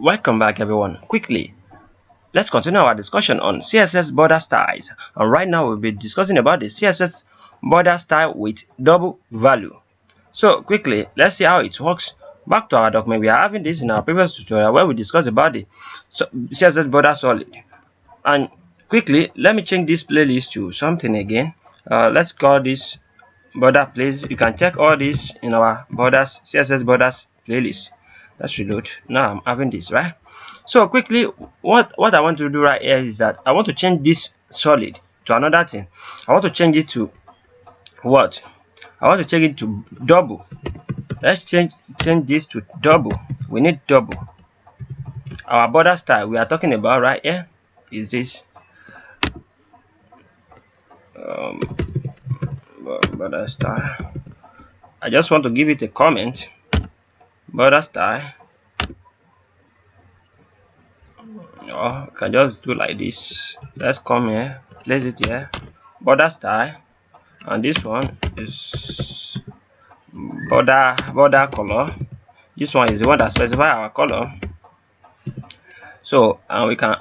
Welcome back everyone. Quickly, let's continue our discussion on CSS border styles, and right now we'll be discussing about the CSS border style with double value. So quickly, let's see how it works. Back to our document. We are having this in our previous tutorial where we discussed about the CSS border solid. And quickly, let me change this playlist to something again. Let's call this border place. You can check all this in our borders CSS borders playlist. Let's reload. Now I'm having this, right? So quickly, what I want to do right here is that I want to change this solid to another thing. I want to change it to what? I want to change it to double. Let's change this to double. We need double. Our border style we are talking about right here is this border style. I just want to give it a comment. Border style, or you can just do like this. Let's come here, place it here, border style, and this one is border color. This one is the one that specifies our color. So and we can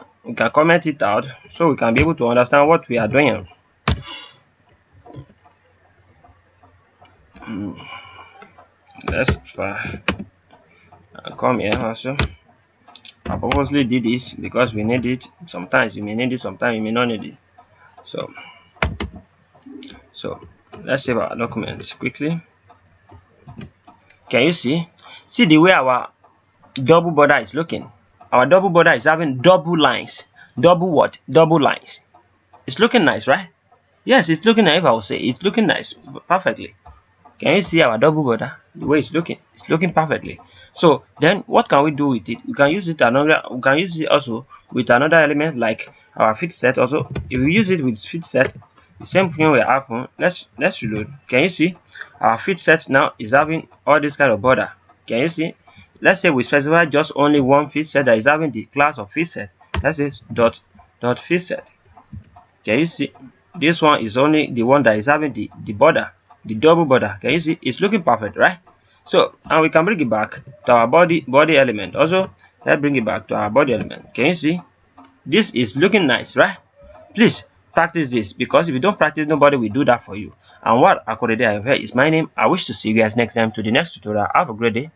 comment it out so we can be able to understand what we are doing. Let's try and come here also. I purposely did this because we need it. Sometimes you may need it, sometimes you may not need it. So let's save our document quickly. Can you see the way our double border is looking? Our double border is having double lines. Double what? Double lines. It's looking nice, right? Yes, it's looking nice. If I would say it's looking nice perfectly. Can you see our double border? The way it's looking perfectly. So then what can we do with it? We can use it also with another element like our fit set. Also, if we use it with fit set, the same thing will happen. Let's reload. Can you see our fit set now is having all this kind of border? Can you see? Let's say we specify just only one fit set that is having the class of fit set. Let's say dot fit set. Can you see? This one is only the one that is having the border, the double border. Can you see? It's looking perfect, right? So and we can bring it back to our body element. Also, let's bring it back to our body element. Can you see? This is looking nice, right? Please practice this, because if you don't practice, nobody will do that for you. Anwar Akorede is my name. I wish to see you guys next time to the next tutorial. Have a great day.